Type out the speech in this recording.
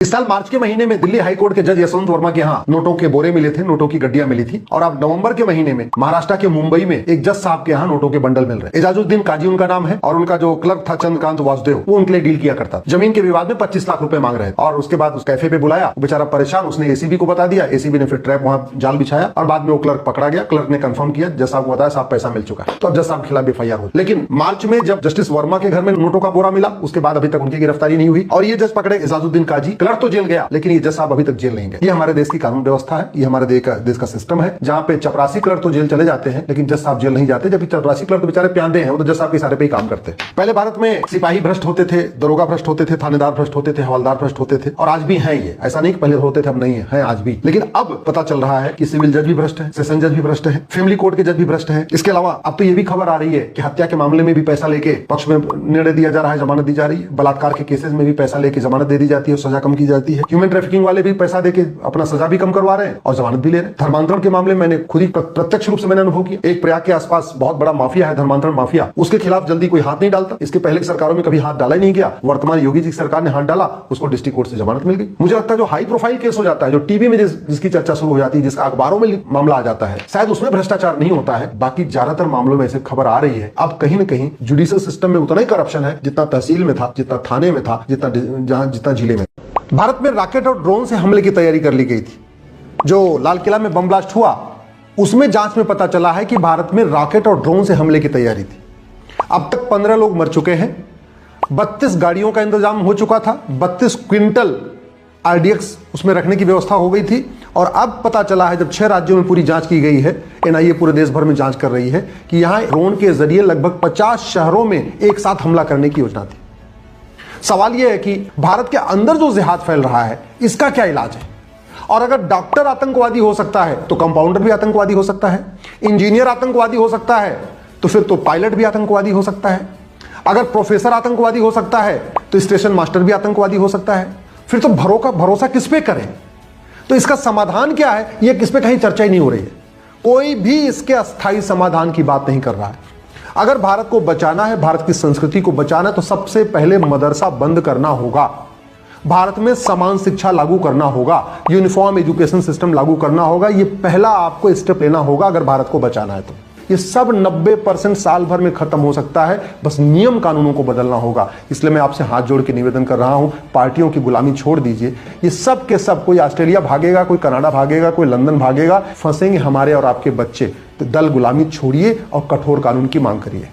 इस साल मार्च के महीने में दिल्ली हाईकोर्ट के जज यशवंत वर्मा के यहाँ नोटों के बोरे मिले थे, नोटों की गड्डियां मिली थी। और अब नवंबर के महीने में महाराष्ट्र के मुंबई में एक जज साहब के यहाँ नोटों के बंडल मिल रहे। एजाजुद्दीन काजी उनका नाम है और उनका जो क्लर्क था चंद्रकांत वासुदेव, वो उनके लिए डील किया करता। जमीन के विवाद में 25 लाख रुपए मांग रहे थे और उसके बाद उस कैफे पे बुलाया, बेचारा परेशान, उसने एसीबी को बता दिया। एसीबी ने फिर ट्रैप वहां जाल बिछाया और बाद में वो क्लर्क पकड़ा गया। क्लर्क ने कंफर्म किया, जज साहब को बताया साहब पैसा मिल चुका है, तो अब जज साहब के खिलाफ एफआईआर हुई। लेकिन मार्च में जब जस्टिस वर्मा के घर में नोटों का बोरा मिला, उसके बाद अभी तक उनकी गिरफ्तारी नहीं हुई और ये जज पकड़े एजाजुद्दीन काजी। क्लर्क तो जेल गया लेकिन ये जज साहब अभी तक जेल नहीं गए। ये हमारे देश की कानून व्यवस्था है, ये हमारे देश का सिस्टम है, जहां पे चपरासी क्लर्क तो जेल चले जाते हैं लेकिन जज साहब जेल नहीं जाते। जबकि चपरासी क्लर्क तो बेचारे प्यादे हैं, वो तो जज साहब के इशारे पे ही काम करते हैं। पहले भारत में सिपाही भ्रष्ट होते थे, दरोगा भ्रष्ट होते थे, थानेदार भ्रष्ट होते थे, हवलदार भ्रष्ट होते थे और आज भी हैं। ये ऐसा नहीं कि पहले होते थे अब नहीं है आज भी। लेकिन अब पता चल रहा है कि सिविल जज भी भ्रष्ट है, सेशन जज भी भ्रष्ट है, फैमिली कोर्ट के जज भी भ्रष्ट है। इसके अलावा अब तो ये भी खबर आ रही है कि हत्या के मामले में भी पैसा लेके पक्ष में निर्णय दिया जा रहा है, जमानत दी जा रही है। बलात्कार के केसेस में भी पैसा लेके जमानत दे दी जाती है, सजा कम की जाती है। ह्यूमन ट्रैफिकिंग वाले भी पैसा देके अपना सजा भी कम करवा रहे हैं और जमानत भी ले रहे हैं। धर्मांतरण के मामले में मैंने खुद ही प्रत्यक्ष रूप से मैंने अनुभव किया। एक प्रयाग के आसपास बहुत बड़ा माफिया है, धर्मांतरण माफिया, उसके खिलाफ जल्दी कोई हाथ नहीं डालता। इसके पहले की सरकारों में कभी हाथ डाला ही नहीं गया। वर्तमान योगी जी की सरकार ने हाथ डाला, उसको डिस्ट्रिक्ट कोर्ट से जमानत मिल गई। मुझे लगता है जो हाई प्रोफाइल केस हो जाता है, जो टीवी में जिसकी चर्चा शुरू हो जाती है, जिसका अखबारों में मामला आ जाता है, शायद उसमें भ्रष्टाचार नहीं होता है। बाकी ज्यादातर मामलों में ऐसे खबर आ रही है अब कहीं न कहीं जुडिशियल सिस्टम में उतना ही करप्शन है जितना तहसील में था, जितना थाने में था, जितना जिले में। भारत में रॉकेट और ड्रोन से हमले की तैयारी कर ली गई थी। जो लाल किला में बम ब्लास्ट हुआ उसमें जांच में पता चला है कि भारत में रॉकेट और ड्रोन से हमले की तैयारी थी। अब तक 15 लोग मर चुके हैं, 32 गाड़ियों का इंतजाम हो चुका था, 32 क्विंटल आरडीएक्स उसमें रखने की व्यवस्था हो गई थी। और अब पता चला है जब 6 राज्यों में पूरी जांच की गई है, एनआईए पूरे देश भर में जांच कर रही है कि यहां ड्रोन के जरिए लगभग 50 शहरों में एक साथ हमला करने की योजना थी। सवाल यह है कि भारत के अंदर जो जिहाद फैल रहा है इसका क्या इलाज है? और अगर डॉक्टर आतंकवादी हो सकता है तो कंपाउंडर भी आतंकवादी हो सकता है, इंजीनियर आतंकवादी हो सकता है तो फिर तो पायलट भी आतंकवादी हो सकता है, अगर प्रोफेसर आतंकवादी हो सकता है तो स्टेशन मास्टर भी आतंकवादी हो सकता है। फिर तो भरोसा किस पे करें? तो इसका समाधान क्या है, यह किस पे कहीं चर्चा ही नहीं हो रही है। कोई भी इसके अस्थायी समाधान की बात नहीं कर रहा है। अगर भारत को बचाना है, भारत की संस्कृति को बचाना है तो सबसे पहले मदरसा बंद करना होगा, भारत में समान शिक्षा लागू करना होगा, यूनिफॉर्म एजुकेशन सिस्टम लागू करना होगा। ये पहला आपको स्टेप लेना होगा अगर भारत को बचाना है तो। ये सब 90% साल भर में खत्म हो सकता है, बस नियम कानूनों को बदलना होगा। इसलिए मैं आपसे हाथ जोड़ के निवेदन कर रहा हूं, पार्टियों की गुलामी छोड़ दीजिए। ये सब के सब, कोई ऑस्ट्रेलिया भागेगा, कोई कनाडा भागेगा, कोई लंदन भागेगा, फंसेंगे हमारे और आपके बच्चे। तो दल गुलामी छोड़िए और कठोर कानून की मांग करिए।